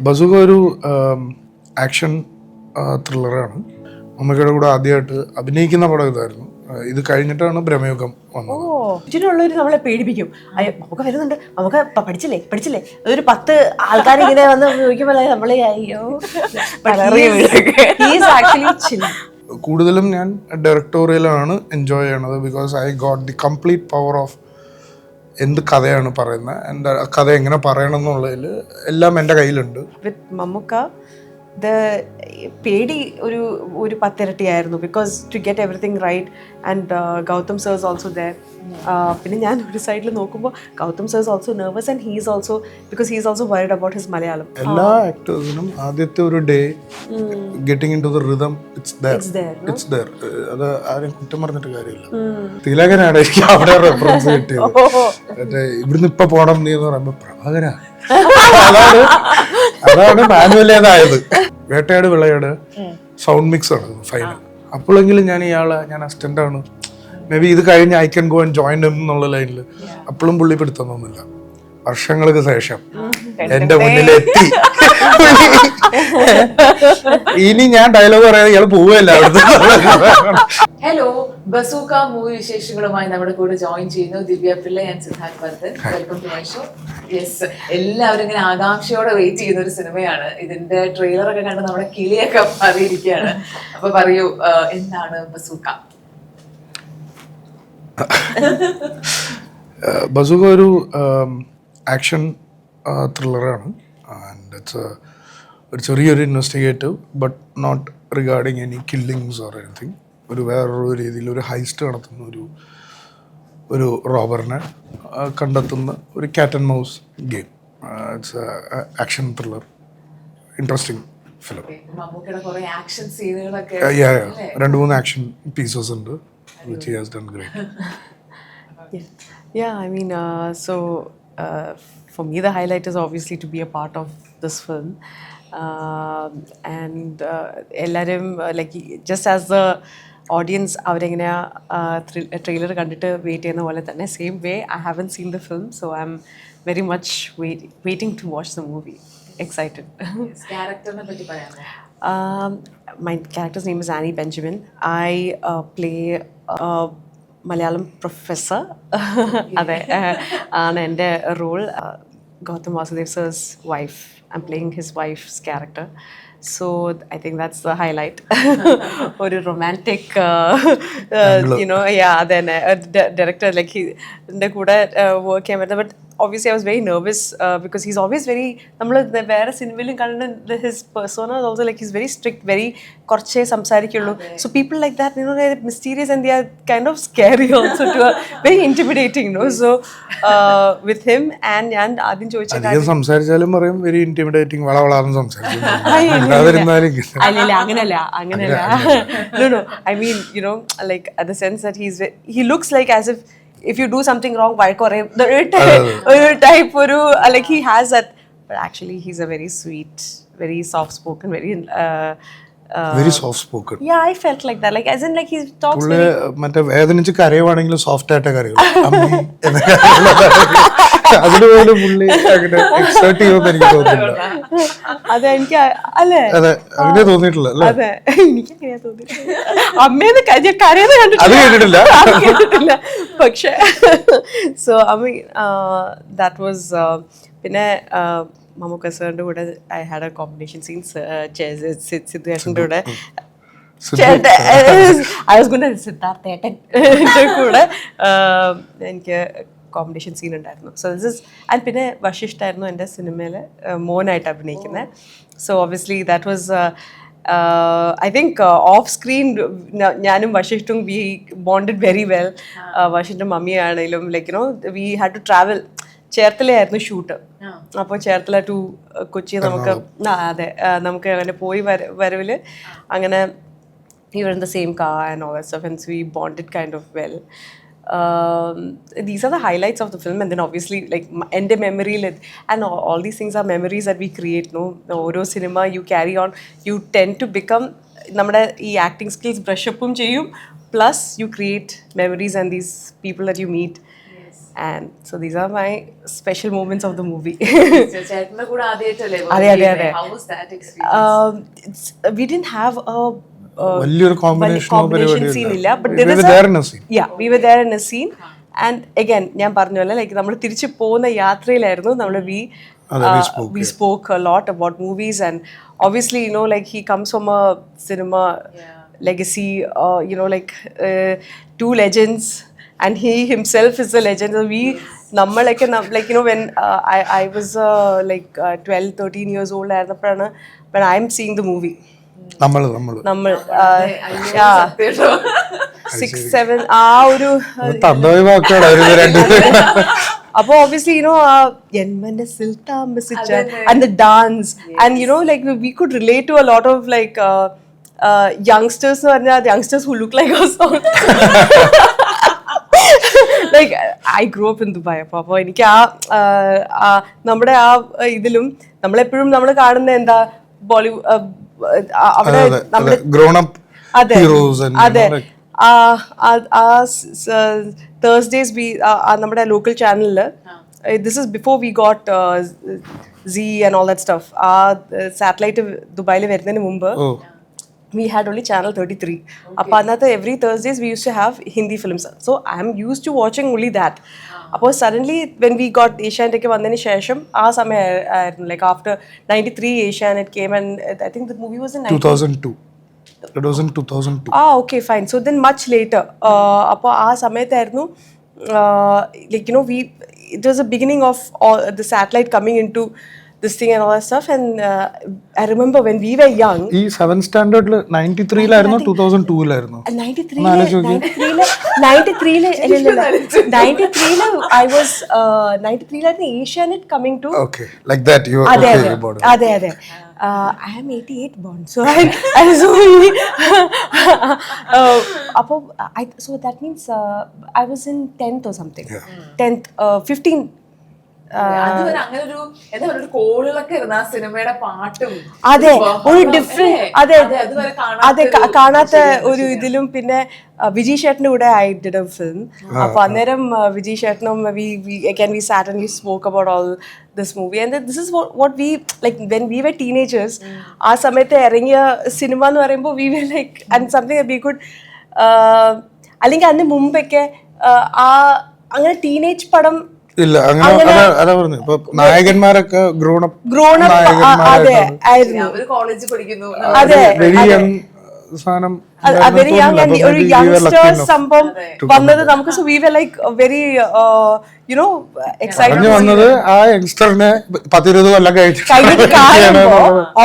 Bazooka ഒരു action ത്രില്ലറാണ്. മമ്മൂക്കയുടെ കൂടെ ആദ്യമായിട്ട് അഭിനയിക്കുന്ന പടം ഇതായിരുന്നു. ഇത് കഴിഞ്ഞിട്ടാണ് ബ്രഹ്മയുഗം വന്നത്. ചുറ്റുമുള്ളവർ നമ്മളെ പേടിപ്പിക്കും. നമുക്ക് വരുന്നുണ്ട്, നമുക്ക് പഠിച്ചില്ലേ അതൊരു 10 ആൾക്കാർ ഇങ്ങനെ വന്ന് ചോദിക്കുമ്പോൾ നമ്മളെ അയ്യോ. കൂടുതലും ഞാൻ ഡയറക്ടോറിയലാണ് എൻജോയ് ചെയ്യണത്. Because I got the complete power of എന്ത് കഥയാണ് പറയുന്നത്, എൻ്റെ കഥ എങ്ങനെ പറയണം എന്നുള്ളതിൽ എല്ലാം എൻ്റെ കയ്യിലുണ്ട്. വിത്ത് മമ്മൂക്ക പേടി ഒരു 10 ഇരട്ടിയായിരുന്നു. Because to get everything right and Gautham sir is also there. പിന്നെ ഞാൻ ഒരു സൈഡിൽ നോക്കുമ്പോൾ Gautham sir is also nervous and he's also because he's also worried about his Malayalam. എല്ലാ ആക്ടേഴ്സിനും ആദ്യത്തെ ഒരു day getting into the rhythm it's there. അത് ആരും കുറ്റം പറഞ്ഞിട്ട് കാര്യമില്ല. തിലകനാണ് എനിക്ക് അവിടെ റെഫറൻസ് കിട്ടിയത്. ഇവിടുന്ന് ഇപ്പൊ പോണം നീ എന്ന് പറയുമ്പോ പ്രഭാകര, അതാണ് മാനുവലേതായത്. വേട്ടയാട് വിളയാട് സൗണ്ട് മിക്സ് ആണ് ഫൈനൽ. അപ്പോഴെങ്കിലും ഞാൻ അസിസ്റ്റന്റ് ആണ്, മേ ബി ഇത് കഴിഞ്ഞ് I can go and join എന്നുള്ള ലൈനിൽ അപ്പോഴും പുള്ളി പിടുത്തൊന്നുമില്ല. വർഷങ്ങൾക്ക് ശേഷം എന്റെ മുന്നിലെത്തി. ഇനി ഞാൻ ഡയലോഗ് പറയാതെ ഇയാൾ പോവുകയല്ല അവിടുത്തെ. ഹലോ, ബസൂക്ക മൂവി വിശേഷങ്ങളുമായി നമ്മുടെ കൂടെ ജോയിൻ ചെയ്യുന്നു Divya Pillai and Siddharth Bharathan. Welcome to my show. Yes, എല്ലാവരും ഇങ്ങനെ ആകാംക്ഷയോടെ വെയിറ്റ് ചെയ്യുന്ന ഒരു സിനിമയാണ്. ഇതിന്റെ ട്രെയിലർ ഒക്കെ കണ്ട് നമ്മുടെ കിളിയൊക്കെ അറിയിരിക്കുകയാണ്. അപ്പൊ പറയൂ, എന്താണ് ബസൂക്ക? ബസൂക്ക ഒരു ആക്ഷൻ ത്രില്ലറാണ്. ആൻഡ് ഇറ്റ്സ് ഒരു ചെറിയൊരു investigative but not regarding any killings or anything. വേറൊരു രീതിയിൽ ഒരു ഹൈസ്റ്റ് നടത്തുന്ന ഒരു റോബറിനെ കണ്ടെത്തുന്ന ഒരു cat and mouse game. It's action thriller, interesting film. 2-3 action pieces ഉണ്ട് which he has done great. Yeah, I mean, for me the highlight is obviously to be a part of this film. And ellarum like just as the audience avരെങ്ങനെ trailer കണ്ടിട്ട് wait ചെയ്യുന്ന പോലെ തന്നെ same way I haven't seen the film, so I'm very much waiting to watch the movie. Excited. Yes, character-നെ പറ്റി പറയാമോ? My character's name is Annie Benjamin. I play a Malayalam professor. അതെ, ആണ് എൻ്റെ role. Gautam Vasudev sir's wife. I'm playing his wife's character. So I think that's the highlight. ഒരു romantic, then director like എൻ്റെ കൂടെ work ചെയ്യാൻ പറ്റുന്നത്. But obviously I was very nervous because he's always very, നമ്മൾ വേറെ സിനിമയിലും കണ്ട his persona is also like he's very strict, very കുറച്ചേ സംസാരിക്കുള്ളൂ. So people like that, they're mysterious and they are kind of scary also to very intimidating, So with him and ഞാൻ ആദ്യം ചോദിച്ച കാര്യം സംസാരിച്ചാലും പറയും വെരി ഇന്റിമിഡേറ്റിംഗ്, വളവളാന്ന് സംസാരിക്കും. അല്ലല്ല, അങ്ങനെയല്ല. No, I mean, like at the sense that he looks like as if you do something wrong, why correct type like he has that, but actually he's a very sweet, very soft spoken, very soft spoken. Yeah, I felt like that, like as in like he talks very മറ്റേ വേദനിച്ച് കരയുവാണെങ്കിലും soft ആയിട്ട് കരയും. അതിനുപോലെ പുള്ളി അങ്ങനെ exert ചെയ്യുമെന്ന് എനിക്ക് തോന്നുന്നില്ല. അതെ, എനിക്ക് അല്ലേ, അതെ അങ്ങനെ തോന്നിയിട്ടില്ല അല്ലേ? അതെ, എനിക്ക് അങ്ങനെയാ തോന്നിയിട്ടില്ല. അമ്മേന്ന് കരയെന്ന് കേട്ടിട്ടില്ല. പക്ഷേ so I mean that was. പിന്നെ മമ്മൂക്ക സാറിൻ്റെ കൂടെ I had a combination scene. സിദ്ധുവേട്ടൻ്റെ കൂടെ സിദ്ധാർത്ഥ് ഏട്ടൻ്റെ കൂടെ എനിക്ക് കോമ്പറ്റീഷൻ സീൻ ഉണ്ടായിരുന്നു. സോ ദിസ് ഇസ് ആൻഡ് പിന്നെ വശിഷ്ഠായിരുന്നു എൻ്റെ സിനിമയിൽ മോനായിട്ട് അഭിനയിക്കുന്നത്. So obviously that was I think off screen ഞാനും വശിഷ്ഠും we bonded very well. വശിഷ്ഠൻ്റെ മമ്മിയാണെങ്കിലും like we had to travel. ചേർത്തലയായിരുന്നു ഷൂട്ട്. അപ്പോൾ ചേർത്തല ടു കൊച്ചി നമുക്ക് അതെ നമുക്ക് അങ്ങനെ പോയി വരവിൽ അങ്ങനെ we were in the same car and all that stuff, and so we bonded kind of well. These are the highlights of the film, and then obviously like end memory and all these things are memories that we create. Oro cinema you carry on, you tend to become നമ്മുടെ ഈ acting skills brush അപ്പും ചെയ്യും, plus you create memories and these people that you meet. And so these are my special moments of the movie. ചേട്ടന്റെ കൂടെ ആദ്യമായിട്ടല്ലേ അതെ. How was that experience? We didn't have a വലിയൊരു combination scene ഇല്ല, but there is yeah, we were there in a scene. And again, ഞാൻ പറഞ്ഞ പോലെ like നമ്മൾ തിരിച്ചു പോകുന്ന യാത്രയിലായിരുന്നു നമ്മൾ we spoke a lot about movies, and obviously, you know, like he comes from a cinema legacy, you know, like two legends, and he himself is a legend. So we like you know, when I was like 12 13 years old ആയിരുന്നപ്പോഴാണ് when I'm seeing the movie. നമ്മൾ 6 7 ആ ഒരു അപ്പൊ obviously, you know, and the dance, and you know, like we could relate to a lot of like youngsters, youngsters who look like us. Like I grew up in Dubai, അപ്പൊ എനിക്ക് നമ്മുടെ ഇതിലും നമ്മളെപ്പോഴും നമ്മൾ കാണുന്ന എന്താ ബോളിവുഡ് അവിടെ അതെ Thursdays നമ്മുടെ ലോക്കൽ ചാനലിൽ this is before we got Z and all that stuff. Satellite ദുബായിൽ വരുന്നതിന് മുമ്പ് we had only channel 33. Appo another every Thursdays we used to have Hindi films. So I am used to watching only that. Appo suddenly when we got Asianet ke vandane shesham like after 93 Asianet came, and I think the movie was in 2002. It was in 2002. Okay, fine. So then much later appo samayathairnu like, you know, it was the beginning of all the satellite coming into this thing and all that stuff, and I remember when we were young, ഈ 7th സ്റ്റാൻഡേർഡിൽ 93 ലായിരുന്നു 2002 ലായിരുന്നു 93 I was 93 ലായിരുന്നു Asianet coming to. Okay, like that you are okay about it. അതെ I am 88 born, so I so so that means I was in 10th or something. 10th 15 അതുവരെ അങ്ങനെ ഒരു എന്താ പറയുക കോളുകളൊക്കെ ഇരുന്ന ആ സിനിമയുടെ പാട്ടും അതെ ഒരു ഡിഫറെന്റ് അതെ കാണാത്ത ഒരു ഇതിലും. പിന്നെ വിജയ് ചേട്ടന്റെ കൂടെ ഐ ഡിഡ് എ ഫിലിം. അപ്പൊ അന്നേരം വിജയ് ചേട്ടനും we sat and we spoke about all this movie, and this is what we like when we were teenagers. ആ സമയത്ത് ഇറങ്ങിയ സിനിമ എന്ന് പറയുമ്പോൾ we were like, and something that we could അല്ലെങ്കിൽ അതിന് മുമ്പൊക്കെ അങ്ങനെ ടീനേജ് പടം ഇല്ല അങ്ങനെ അതാ പറഞ്ഞു. ഇപ്പൊ നായകന്മാരൊക്കെ ഗ്രോൺ അപ്പ് കോളേജിൽ പഠിക്കുന്നു, വെരി യങ് സാധനം, വെരി യങ് ആൻഡ് ഒരു യങ്സ്റ്റേഴ്സ് സംഭവം വന്നത് നമുക്ക്. So we were like very you know excited വന്നത് ആ യങ്സ്റ്ററിനെ 10-20 കൊല്ലം കഴിഞ്ഞിട്ട്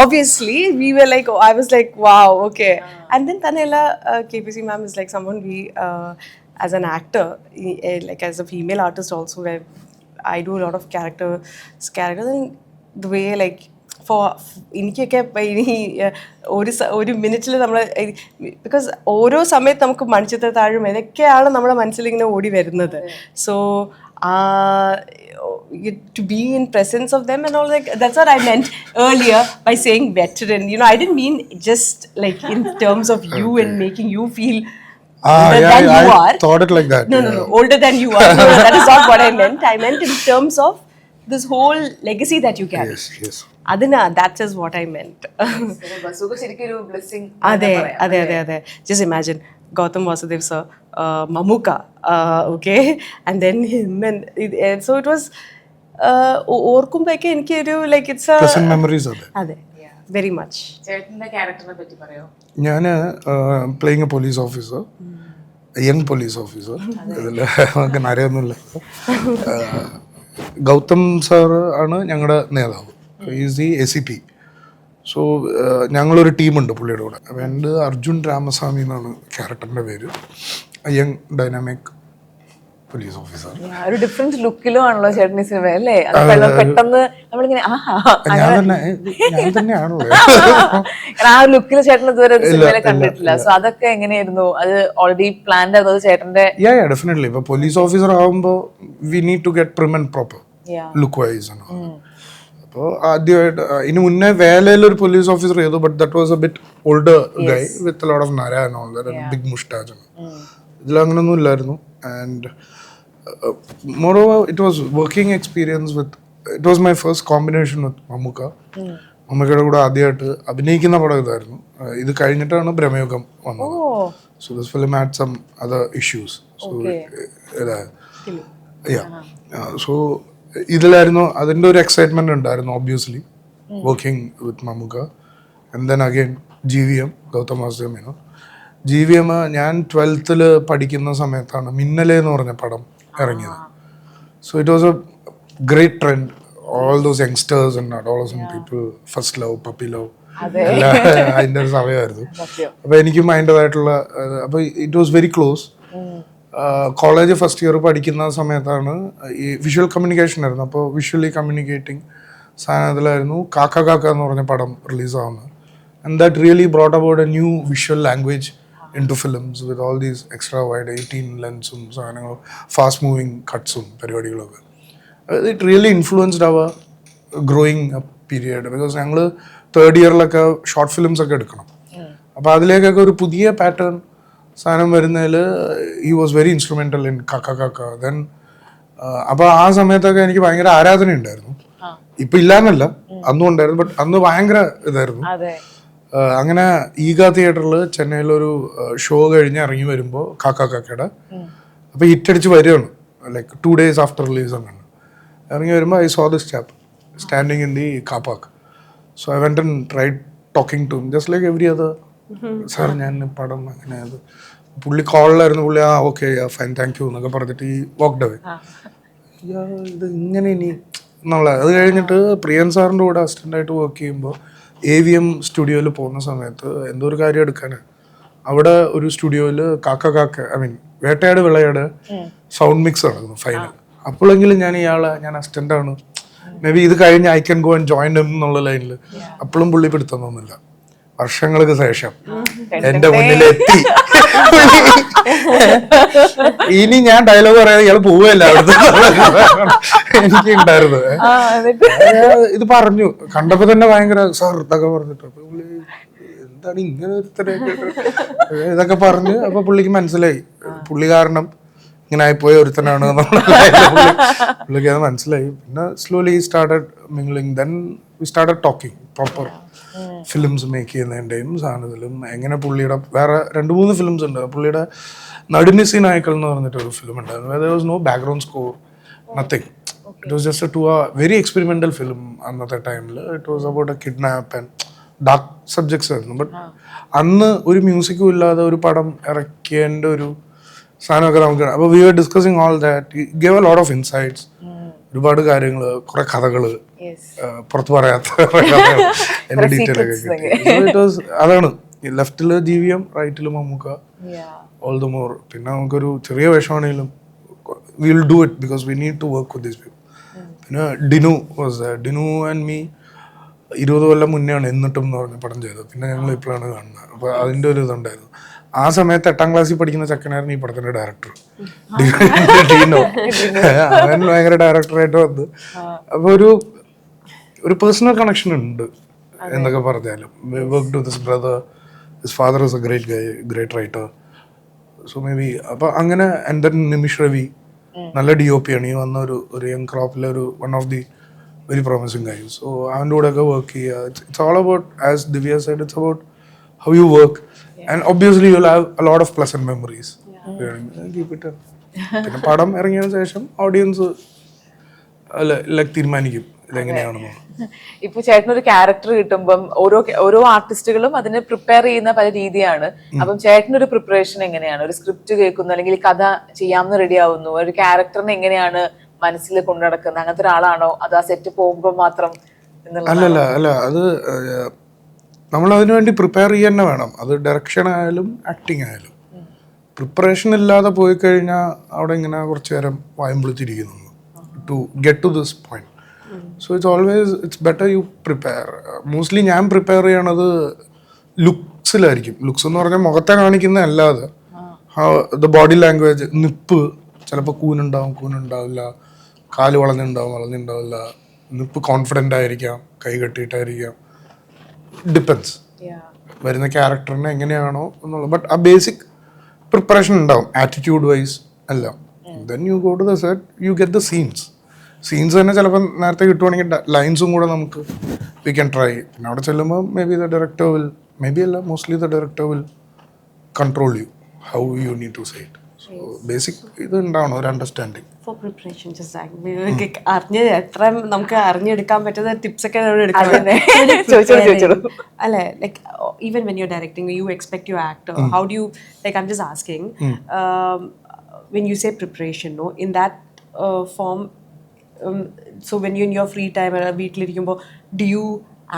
obviously we were like, I was like wow, okay. And then Tanela KPC ma'am is like someone we as an actor, like as a female artist also, where I do a lot of characters, and the way like for എനിക്കൊക്കെ ഇനി ഒരു മിനിറ്റിൽ നമ്മൾ because ഓരോ സമയത്ത് നമുക്ക് മണിച്ചിത്ര താഴും ഇതൊക്കെയാണ് നമ്മുടെ മനസ്സിലിങ്ങനെ ഓടി വരുന്നത്. So to be in presence of them and all, like that's what I meant earlier by saying veteran. You know, I didn't mean just like in terms of you and making you feel older than you are. Thought it like that. No, older than you are. No, that is not what I meant. I meant in terms of this whole legacy that you carry. Yes. Adina, that is what I meant. Bazooka ശരിക്കും ഒരു blessing. അതെ. Just imagine Gautam Vasudev sir, Mamuka, okay, and then him, and so it was ഓർക്കുമ്പോഴൊക്കെ എനിക്ക് ഒരു like it's pleasant memories are there. അതെ, very much. ചേട്ടന്റെ ക്യാരക്ടറിനെ പറ്റി പറയോ? ഞാൻ playing A police officer, young police officer. ഇതിൽ നമുക്ക് അറിയൊന്നുമില്ല. ഗൗതം സാർ ആണ് ഞങ്ങളുടെ നേതാവ്, ഈസ് ദി ACP. സോ ഞങ്ങളൊരു ടീമുണ്ട് പുള്ളിയുടെ കൂടെ. എൻ്റെ അർജുൻ രാമസ്വാമി എന്നാണ് ക്യാരക്ടറിൻ്റെ പേര്. Young dynamic police officer. ഒരു ഡിഫറെന്റ് ലുക്കിലും ആണല്ലോ ചേട്ടൻ സിനിമ അല്ലേ? പെട്ടെന്ന് നമ്മളിങ്ങനെ ഞാൻ തന്നെയാണല്ലോ ആ ലുക്കിൽ ചേട്ടൻ ഇതുവരെ ഒരു സിനിമയിലെ കണ്ടിട്ടില്ല. സോ അതൊക്കെ എങ്ങനെയായിരുന്നു? അത് ഓൾറെഡി പ്ലാൻഡ് ആയത് ചേട്ടന്റെ? ഡെഫിനറ്റ്ലി. ഇപ്പൊ പോലീസ് ഓഫീസർ ആകുമ്പോൾ we need to get prim and proper look wise. അപ്പോൾ ആദ്യമായിട്ട് ഇതിന് മുന്നേ വേലയിൽ ഒരു പോലീസ് ഓഫീസർ ചെയ്തു, but that was a bit older guy with lot of നര and all that, big moustache. ഇതിലങ്ങനൊന്നും ഇല്ലായിരുന്നു. And Moreover, it was working experience with. It was my first combination with Mamuka. മമ്മൂക്കയുടെ കൂടെ ആദ്യമായിട്ട് അഭിനയിക്കുന്ന പടം ഇതായിരുന്നു. ഇത് കഴിഞ്ഞിട്ടാണ് ബ്രഹ്മയുഗം വന്നത്. So this film had some other issues. So so ഇതിലായിരുന്നു അതിൻ്റെ ഒരു എക്സൈറ്റ്മെന്റ് ഉണ്ടായിരുന്നു obviously working with Mammukka. And then again GVM Gautham Vasudev Menon. GVM ഞാൻ 12th പഠിക്കുന്ന സമയത്താണ് മിന്നലെ എന്ന് പറഞ്ഞ പടം ഇറങ്ങിയത്. So it was A great trend. All those youngsters and adolescent people, first love, puppy love, അതിൻ്റെ ഒരു സമയമായിരുന്നു. അപ്പോൾ എനിക്കും അതിൻ്റെതായിട്ടുള്ള അപ്പോൾ it was very close. College first year പഠിക്കുന്ന സമയത്താണ് ഈ വിഷ്വൽ കമ്മ്യൂണിക്കേഷൻ ആയിരുന്നു. അപ്പോൾ വിഷ്വലി കമ്മ്യൂണിക്കേറ്റിംഗ് സാധനത്തിലായിരുന്നു കാക്ക കാക്ക എന്ന് പറഞ്ഞ പടം റിലീസാവുന്നത്. And that really brought about a new visual language into films with all these extra wide 18 ലെൻസും സാധനങ്ങളും ഫാസ്റ്റ് മൂവിങ് കട്ട്സും പരിപാടികളൊക്കെ. It really influenced our growing up period because ഞങ്ങൾ 3rd ഇയറിലൊക്കെ ഷോർട്ട് ഫിലിംസ് ഒക്കെ എടുക്കണം. അപ്പോൾ അതിലേക്കൊക്കെ ഒരു പുതിയ പാറ്റേൺ സാധനം വരുന്നതിൽ he was very instrumental in കാക്ക കാക്ക. ദെൻ അപ്പോൾ ആ സമയത്തൊക്കെ എനിക്ക് ഭയങ്കര ആരാധന ഉണ്ടായിരുന്നു. ഇപ്പം ഇല്ലാന്നല്ല, അന്നും ഉണ്ടായിരുന്നു. ബട്ട് അന്ന് ഭയങ്കര ഇതായിരുന്നു. അങ്ങനെ ഈഗ തിയേറ്ററിൽ ചെന്നൈയിലൊരു ഷോ കഴിഞ്ഞ് ഇറങ്ങി വരുമ്പോൾ കാക്ക കാക്കയുടെ അപ്പോൾ ഹിറ്റടിച്ച് വരികയാണ് ലൈക്ക് 2 days ആഫ്റ്റർ റിലീസ് അങ്ങനെ ഇറങ്ങി വരുമ്പോൾ I saw this chap standing in the car park. So I went and tried talking to him just like every other. Sir ഞാൻ പടം അങ്ങനെ അത് പുള്ളി കോളിലായിരുന്നു. പുള്ളി ഓക്കെ ഫൈൻ താങ്ക് യു എന്നൊക്കെ പറഞ്ഞിട്ട് ഈ വാക്ക്ഡ് അവേ. ഇത് ഇങ്ങനെ ഇനി എന്നുള്ളത്. അത് കഴിഞ്ഞിട്ട് പ്രിയൻ സാറിൻ്റെ കൂടെ അസിസ്റ്റൻ്റായിട്ട് വർക്ക് ചെയ്യുമ്പോൾ AVM സ്റ്റുഡിയോയിൽ പോകുന്ന സമയത്ത് എന്തോ ഒരു കാര്യം എടുക്കാനാണ്. അവിടെ ഒരു സ്റ്റുഡിയോയിൽ കാക്ക കാക്ക I mean Vettaiyaadu വിളയാട് sound mix നടക്കുന്നു ഫൈനൽ. അപ്പോഴെങ്കിലും ഞാൻ അസിസ്റ്റൻ്റാണ്, മേ ബി ഇത് കഴിഞ്ഞ് I can go and join എന്നുള്ള ലൈനിൽ. അപ്പോഴും പുള്ളി പിടുത്തൊന്നുമില്ല. വർഷങ്ങൾക്ക് ശേഷം എന്റെ മുന്നിലെത്തി. ഇനി ഞാൻ ഡയലോഗ് പറയാതെ ഇയാൾ പോവുകയല്ല അവിടുത്തെ എനിക്ക് ഉണ്ടായിരുന്നത്. ഇത് പറഞ്ഞു കണ്ടപ്പോ തന്നെ ഭയങ്കര സാർ ഇതൊക്കെ പറഞ്ഞിട്ട് പുള്ളി എന്താണ് ഇങ്ങനെ ഇതൊക്കെ പറഞ്ഞ് അപ്പൊ പുള്ളിക്ക് മനസ്സിലായി പുള്ളി കാരണം ഇങ്ങനെ ആയിപ്പോയ ഒരുത്തനാണ് പുള്ളിക്ക് അത് മനസ്സിലായി. പിന്നെ slowly started mingling. Then we started talking proper films make ചെയ്യുന്നതിൻ്റെയും സാധനത്തിലും എങ്ങനെ പുള്ളിയുടെ വേറെ 2-3 ഫിലിംസ് ഉണ്ട്. പുള്ളിയുടെ നടുനിസി നായ്ക്കൾ എന്ന് പറഞ്ഞിട്ടൊരു ഫിലിം ഉണ്ടായിരുന്നു. There was no background score, nothing. It was just to a very experimental film അന്നത്തെ ടൈമിൽ. It was about a kidnap and dark subjects ആയിരുന്നു. ബട്ട് അന്ന് ഒരു മ്യൂസിക്കും ഇല്ലാതെ ഒരു പടം ഇറക്കിയതിൻ്റെ ഒരു സാധനമൊക്കെ നമുക്ക്. അപ്പോൾ we are discussing all that, gave a lot of insights. ഒരുപാട് കാര്യങ്ങൾ, കുറെ കഥകൾ പുറത്ത് പറയാത്ത എൻ്റെ ഡീറ്റെയിൽ ഒക്കെ. അതാണ് ലെഫ്റ്റില് GVM, റൈറ്റില് മമ്മൂക്ക, ഓൾ ദ മോർ. പിന്നെ നമുക്കൊരു ചെറിയ വിഷമാണെങ്കിലും we will do it because we need to work with these people. പിന്നെ ഡിനു ആൻഡ് മീ 20 കൊല്ലം മുന്നെയാണ് എന്നിട്ടും എന്ന് പറഞ്ഞ പടം ചെയ്തത്. പിന്നെ ഞങ്ങൾ ഇപ്പോഴാണ് കാണുന്നത്. അപ്പോൾ അതിൻ്റെ ഒരു ഇതുണ്ടായിരുന്നു. ആ സമയത്ത് 8ാം ക്ലാസ്സിൽ പഠിക്കുന്ന ചെക്കനായിരുന്നു ഈ പടത്തിന്റെ ഡയറക്ടർ ഡീനോ. അവൻ ഭയങ്കര ഡയറക്ടറായിട്ട് വന്ന്. അപ്പൊ ഒരു പേഴ്സണൽ കണക്ഷൻ ഉണ്ട് എന്നൊക്കെ പറഞ്ഞാലും. Worked with his brother, his father is A great writer. So may be അപ്പൊ അങ്ങനെ. ആൻഡ് ദെൻ നിമിഷ് രവി നല്ല DOP ആണ്. ഈ വന്ന ഒരു യങ് ക്രോപ്പിലെ ഒരു one of the very promising guy. So അവൻ്റെ കൂടെ ഒക്കെ വർക്ക് ചെയ്യുക. It's all about, as Divya said, it's about how you work. And obviously you'll have a lot of pleasant memories. Keep it up. പിന്നെ പടം ഇറങ്ങിയതിനു ശേഷം audience തീരുമാനിക്കും ഇതെങ്ങനെയാണെന്ന്. ഇപ്പൊ ചേട്ടനൊരു character കിട്ടുമ്പം ഓരോ ആർട്ടിസ്റ്റുകളും അതിനെ പ്രിപ്പയർ ചെയ്യുന്ന പല രീതിയാണ്. അപ്പം ചേട്ടനൊരു പ്രിപ്പറേഷൻ എങ്ങനെയാണ്? ഒരു സ്ക്രിപ്റ്റ് കേൾക്കുന്നു, അല്ലെങ്കിൽ കഥ ചെയ്യാമെന്ന് റെഡി ആവുന്നു, ഒരു ക്യാരക്ടറിനെ എങ്ങനെയാണ് മനസ്സിൽ കൊണ്ടു നടക്കുന്നത്? അങ്ങനത്തെ ഒരാളാണോ അത് ആ സെറ്റ് പോകുമ്പോൾ മാത്രം? അല്ല അത് നമ്മൾ അതിനു വേണ്ടി പ്രിപ്പയർ ചെയ്യാൻ തന്നെ വേണം. അത് ഡയറക്ഷൻ ആയാലും ആക്ടിങ് ആയാലും. പ്രിപ്പറേഷൻ ഇല്ലാതെ പോയി കഴിഞ്ഞാൽ അവിടെ ഇങ്ങനെ കുറച്ച് നേരം വായും പൊളിച്ചിരിക്കുന്നു to get to this point. So it's better you prepare. Mostly ഞാൻ പ്രിപ്പയർ ചെയ്യണത് ലുക്സിലായിരിക്കും. ലുക്സ് എന്ന് പറഞ്ഞാൽ മുഖത്തെ കാണിക്കുന്ന അല്ലാതെ ദ ബോഡി ലാംഗ്വേജ്, നിപ്പ്. ചിലപ്പോൾ കൂനുണ്ടാവില്ല, കാല് വളഞ്ഞിട്ടുണ്ടാവില്ല, നിപ്പ് കോൺഫിഡൻ്റ് ആയിരിക്കാം, കൈ കെട്ടിയിട്ടായിരിക്കാം. ഡിപ്പെൻസ് വരുന്ന ക്യാരക്ടറിനെ എങ്ങനെയാണോ എന്നുള്ളത്. ബട്ട് ആ ബേസിക് പ്രിപ്പറേഷൻ ഉണ്ടാവും ആറ്റിറ്റ്യൂഡ് വൈസ് എല്ലാം. then you go to the set, you get the scenes തന്നെ ചിലപ്പോൾ നേരത്തെ കിട്ടുവാണെങ്കിൽ ലൈൻസും കൂടെ നമുക്ക് വി ക്യാൻ ട്രൈ. പിന്നെ അവിടെ ചെല്ലുമ്പോൾ maybe the director will, maybe അല്ല, mostly the director will control you how you need to say it. So basic ഇത് ഉണ്ടാവണം, ഒരു അണ്ടർസ്റ്റാൻഡിങ്. ഫോർ പ്രിപ്പറേഷൻ അറിഞ്ഞ് എത്ര നമുക്ക് അറിഞ്ഞെടുക്കാൻ പറ്റുന്ന ടിപ്സ് ഒക്കെ അല്ലെ, like even when you directing you expect U actor, how do you, like I am just asking, when you say preparation, no, in that form, so when you're in your free time or veetilirikkumbo, do you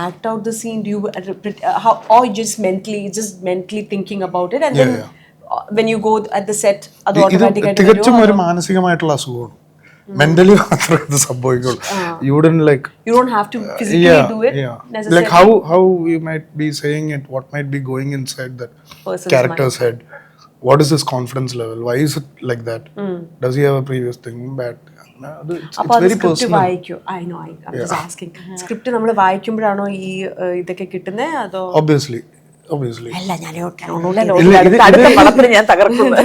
act out the scene, do you how, or just mentally thinking about it, and then when you go at the set adu automatic ആയിട്ട് തികച്ചും ഒരു മാനസികമായിട്ടുള്ള അസുഖമാണ്. Mentally മാത്രമേ ഇത് സംഭവിക്കുള്ളൂ. You wouldn't like, you don't have to physically do it necessarily. Like how you might be saying it, what might be going inside that character's head. What is his confidence level? Why is it like that? Does he have a previous thing? Bad. It's very personal. I know. I'm just asking. Script നമ്മൾ വായിക്കുമ്പോഴാണോ ഈ ഇതൊക്കെ കിട്ടുന്നത്, അതോ? Obviously. അല്ല, ഞാൻ തകർക്കുന്നു.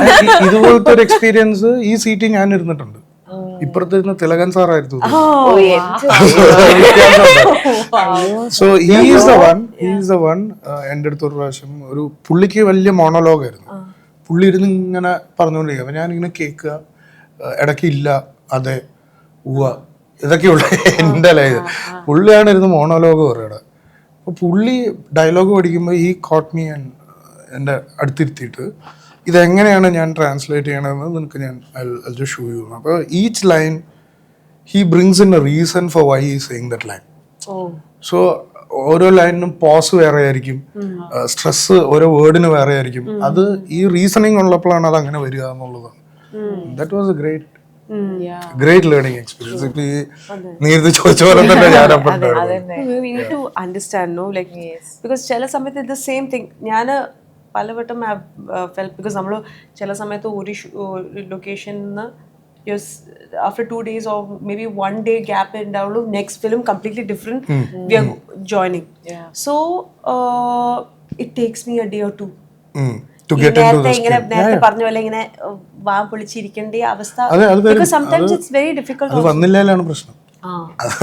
ഇതുപോലത്തെ ഒരു experience ഈ സീറ്റിൽ ഞാൻ ഇരുന്നിട്ടുണ്ട്. ഇപ്പുറത്ത് ഇരുന്ന് തിലകൻ സാറായിരുന്നു. So he is the one എൻ്റെ അടുത്ത് ഒരു പ്രാവശ്യം ഒരു പുള്ളിക്ക് വലിയ മോണോലോഗായിരുന്നു. പുള്ളി ഇരുന്ന് ഇങ്ങനെ പറഞ്ഞുകൊണ്ടിരിക്കുക. അപ്പം ഞാനിങ്ങനെ കേൾക്കുക, ഇടയ്ക്ക് ഇല്ല, അതെ, ഉവ്വ, ഇതൊക്കെയുള്ള എൻ്റെ ലൈഫ്. പുള്ളിയാണ് ഇരുന്ന് മോണോലോഗ് പറയുന്നത്. അപ്പോൾ പുള്ളി ഡയലോഗ് പഠിക്കുമ്പോൾ ഈ കോട്ട് മീ എൻ്റെ അടുത്തിരുത്തിയിട്ട് ഇതെങ്ങനെയാണ് ഞാൻ ട്രാൻസ്ലേറ്റ് ചെയ്യണമെന്ന് നിനക്ക് ഞാൻ ഐ ഷോ യു. അപ്പോൾ each line he brings in A reason for why he saying that line. So ഓരോ ലൈനിനും പോസ് വേറെ ആയിരിക്കും, സ്ട്രെസ് ഓരോ വേർഡിന് വേറെ ആയിരിക്കും. അത് ഈ റീസണിങ് ഉള്ളപ്പോഴാണ് അത് അങ്ങനെ വരിക എന്നുള്ളതാണ്. That was A great learning experience. ഇപ്പൊ ഈ നേരത്തെ ചോദിച്ച പോലെ തന്നെ ഞാൻ അണ്ടർസ്റ്റാൻഡ്, നോ, ലൈക്ക് ബിക്കോസ് ചില സമയത്ത് ഇത് സെയിം തിങ് ഞാൻ പലവട്ടം ഫെൽറ്റ്. ബിക്കോസ് നമ്മൾ ചില സമയത്ത് ഒരു ലൊക്കേഷനിൽ നിന്ന് after 2 days or maybe 1 day gap in download, next film completely different, we are joining. So it takes me a day or two to get into this. നേരത്തെ പറഞ്ഞ പോലെ ഇങ്ങനെ വാം പൊളിച്ചിരിക്കേണ്ട അവസ്ഥ. Because sometimes it's very difficult. അത് വന്നില്ലാണ് പ്രശ്നം.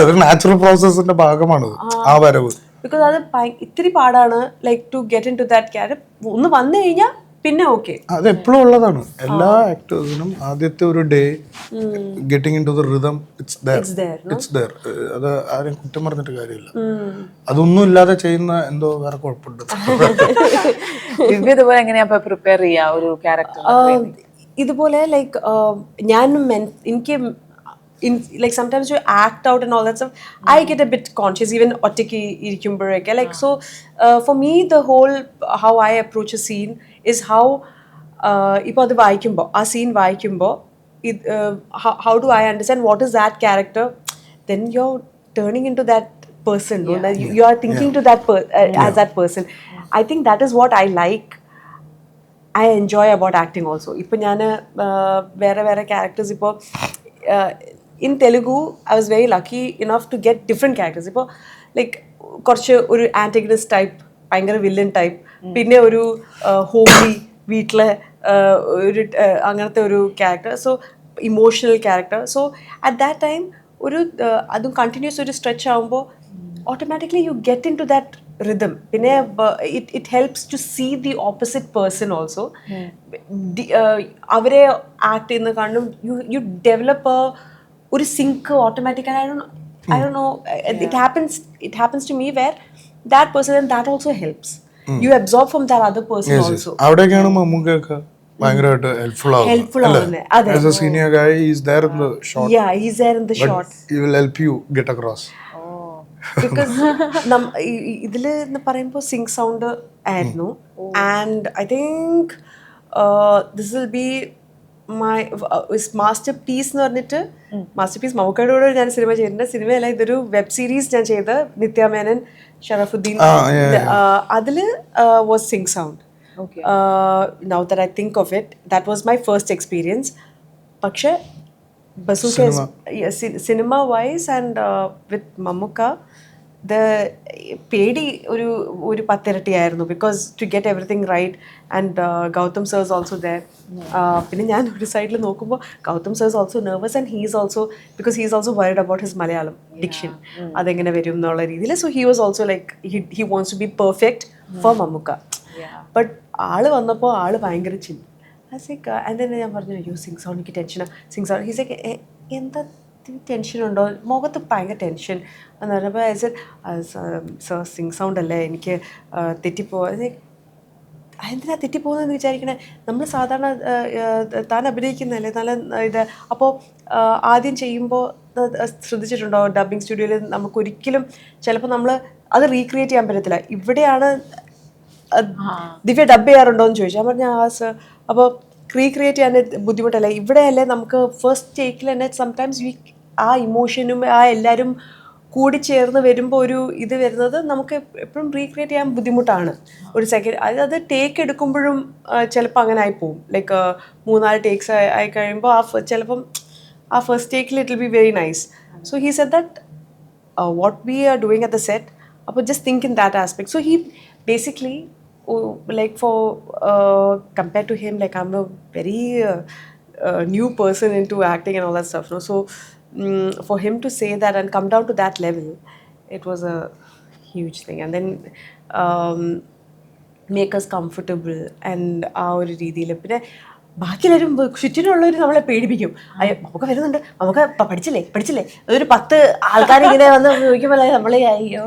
അത് natural പ്രോസസ്സിന്റെ ഭാഗമാണ് ആ വരവ്. ബിക്കോസ് അത് ഇത്തിരി പാടാണ്, like to get into that character. ഒന്ന് വന്നു കഴിഞ്ഞാൽ പിന്നെ ഓക്കെ. അത് എപ്പോഴും ഉള്ളതാണ് എല്ലാ ആക്ടേഴ്സിനും. ആദ്യത്തെ ഒരു day getting into the rhythm, it's there. അത് ആരും കുറ്റം പറഞ്ഞിട്ട് കാര്യമില്ല. അതൊന്നും ഇല്ലാതെ ചെയ്യുന്ന എന്തോ വേറെ കുഴപ്പമുണ്ട്. ഇതുപോലെ എങ്ങനെയാ പ്രിപ്പയർ ചെയ്യാ ഒരു ക്യാരക്ടർ? ഇതുപോലെ ലൈക്ക് ഞാൻ എനിക്ക് like sometimes you act out and all that stuff, I get a bit conscious even ഒറ്റയ്ക്ക് ഇരിക്കുമ്പോഴൊക്കെ. like so for me the whole how I approach a scene is how ഇപ്പോൾ അത് വായിക്കുമ്പോൾ, ആ സീൻ വായിക്കുമ്പോൾ how do I understand what is that character, then you're turning into that person. You are thinking to that as that person. I think that is what I like, I enjoy about acting also. ഇപ്പോൾ ഞാൻ വേറെ characters ഇപ്പോൾ in Telugu, I was very lucky enough to get different characters. ഇപ്പോൾ like കുറച്ച് ഒരു antagonist type, ഭയങ്കര villain type, പിന്നെ ഒരു ഹോംലി വീട്ടിലെ ഒരു അങ്ങനത്തെ ഒരു character, so emotional character. So at that time ഒരു അതും കണ്ടിന്യൂസ് ഒരു സ്ട്രെച്ച് ആകുമ്പോൾ automatically you get into that rhythm. പിന്നെ it helps to see the opposite person also. അവരെ ആക്ട് ചെയ്യുന്ന കാണും, you develop ഒരു sync automatic. I don't know, it happens to me where that person, and that also helps. You absorb from that other person also. അവിടെയൊക്കെയാണ് മമ്മൂക്കൊക്കെ ഭയങ്കരമായിട്ട് helpful ആവുന്നത്. As a senior guy, he is there in the shot. Yeah, he's there in the shot. He will help you get across. Because ഇതിൽ എന്ന് പറയുമ്പോൾ sync sound ആയിരുന്നു. And I think this will be my masterpiece എന്ന് പറഞ്ഞിട്ട്, master piece മമ്മൂക്കയുടെ കൂടെ ഞാൻ cinema ചെയ്തിട്ടുണ്ട്. സിനിമയല്ല, ഇതൊരു വെബ് സീരീസ് ഞാൻ ചെയ്ത്, നിത്യ മേനൻ, ഷറഫുദ്ദീൻ. അതിൽ was sync sound. Now that I think of it, that was my first experience. പക്ഷേ Bazooka cinema wise and with Mamooka, the പേടി ഒരു പത്തിരട്ടിയായിരുന്നു, because to get everything right. And Gautham sir is also there. പിന്നെ ഞാൻ ഒരു സൈഡിൽ നോക്കുമ്പോൾ Gautham sir is also nervous, and he's also, because he's also worried about his Malayalam diction, അതെങ്ങനെ വരും എന്നുള്ള രീതിയിൽ. So he was also like he wants to be perfect for Mammookka. But ആള് വന്നപ്പോൾ ആള് ഭയങ്കര ചിൽ. ആൻഡ് തന്നെ ഞാൻ പറഞ്ഞു, അയ്യോ സിംഗ് സൗണ്ട് എനിക്ക് ടെൻഷനാണ്, സിംഗ് സൗണ്ട്. ഹീസ് ലൈക്ക് എന്താ ടെൻഷനുണ്ടോ, മുഖത്ത് ഭയങ്കര ടെൻഷൻ എന്ന് പറഞ്ഞപ്പോൾ സർ സിംഗ് സൗണ്ട് അല്ലേ, എനിക്ക് തെറ്റിപ്പോവാ. എന്തിനാ തെറ്റിപ്പോകുന്നതെന്ന് വിചാരിക്കണേ, നമ്മൾ സാധാരണ താൻ അഭിനയിക്കുന്നതല്ലേ നല്ല ഇത്. അപ്പോൾ ആദ്യം ചെയ്യുമ്പോൾ ശ്രദ്ധിച്ചിട്ടുണ്ടോ, ഡബ്ബിങ് സ്റ്റുഡിയോയിൽ നമുക്കൊരിക്കലും ചിലപ്പോൾ നമ്മൾ അത് റീക്രിയേറ്റ് ചെയ്യാൻ പറ്റത്തില്ല. ഇവിടെയാണ് ദിവ്യ ഡബ് ചെയ്യാറുണ്ടോ എന്ന് ചോദിച്ചു. ഞാൻ പറഞ്ഞ സർ, അപ്പോൾ റീക്രിയേറ്റ് ചെയ്യാൻ ബുദ്ധിമുട്ടല്ലേ, ഇവിടെയല്ലേ നമുക്ക് ഫസ്റ്റ് ടേക്കിൽ തന്നെ സംടൈംസ് ആ ഇമോഷനും ആ എല്ലാവരും കൂടി ചേർന്ന് വരുമ്പോൾ ഒരു ഇത് വരുന്നത് നമുക്ക് എപ്പോഴും റീക്രിയേറ്റ് ചെയ്യാൻ ബുദ്ധിമുട്ടാണ്. ഒരു സെക്കൻഡ് അത് ടേക്ക് എടുക്കുമ്പോഴും ചിലപ്പോൾ അങ്ങനെ ആയിപ്പോവും. ലൈക്ക് 3-4 ടേക്സ് ആയി കഴിയുമ്പോൾ ചിലപ്പം ആ ഫസ്റ്റ് ടേക്കിൽ it will be very nice. So he said that what we are doing at the set, അപ്പോൾ just think in that aspect. So he basically, like for compared to him, like I'm a very new person into acting and all that stuff, no? So for him to say that and come down to that level, it was a huge thing. And then make us comfortable and ആ ഒരു രീതിയിൽ. പിന്നെ ബാക്കിയെല്ലാവരും ചുറ്റിനുള്ളവർ നമ്മളെ പേടിപ്പിക്കും. നമുക്ക് വരുന്നുണ്ട്, നമുക്ക് പഠിച്ചില്ലേ ഒരു 10 ആൾക്കാരിങ്ങനെ വന്ന് ചോദിക്കുമ്പോൾ നമ്മളെ അയ്യോ.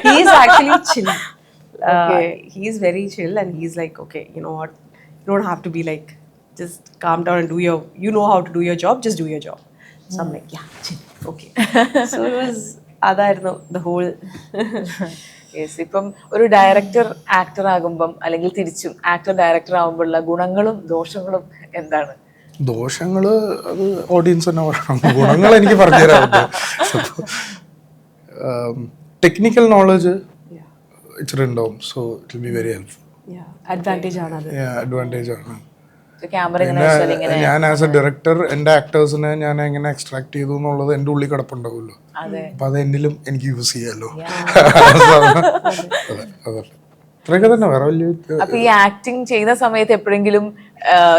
He's actually chill. He's very chill, and he's like, okay, you know what, you don't have to be like, just calm down and you know how to do your job, just do your job. So I'm like, yeah, chill, okay. So it was അതായിരുന്നു the whole. Yes, ഇപ്പം ഒരു director actor ആകുമ്പം അല്ലെങ്കിൽ തിരിച്ചും actor director ആകുമ്പോഴുള്ള ഗുണങ്ങളും ദോഷങ്ങളും എന്താണ്? ദോഷങ്ങള് അത് ഓഡിയൻസ് തന്നെ പറയണം, ഗുണങ്ങൾ എനിക്ക് പറഞ്ഞുതരാറുണ്ട്. ടെക്നിക്കൽ നോളജ് ഇച്ചിരി ഉണ്ടാവും, so it will be very helpful. Advantage ആണ് അത്. അഡ്വാൻറ്റേജ് ആണ്. ക്യാമറ ഞാൻ ആസ് എ ഡയറക്ടർ എൻ്റെ ആക്ടേഴ്സിനെ ഞാൻ എങ്ങനെ എക്സ്ട്രാക്ട് ചെയ്തു എന്നുള്ളത് എൻ്റെ ഉള്ളിൽ കിടപ്പുണ്ടാവുമല്ലോ. അപ്പൊ അത് എന്നിലും എനിക്ക് യൂസ് ചെയ്യാമല്ലോ. അതല്ല, ഇത്രയൊക്കെ തന്നെ, വേറെ വലിയ. അപ്പൊ ഈ ആക്ടിങ് ചെയ്യുന്ന സമയത്ത് എപ്പോഴെങ്കിലും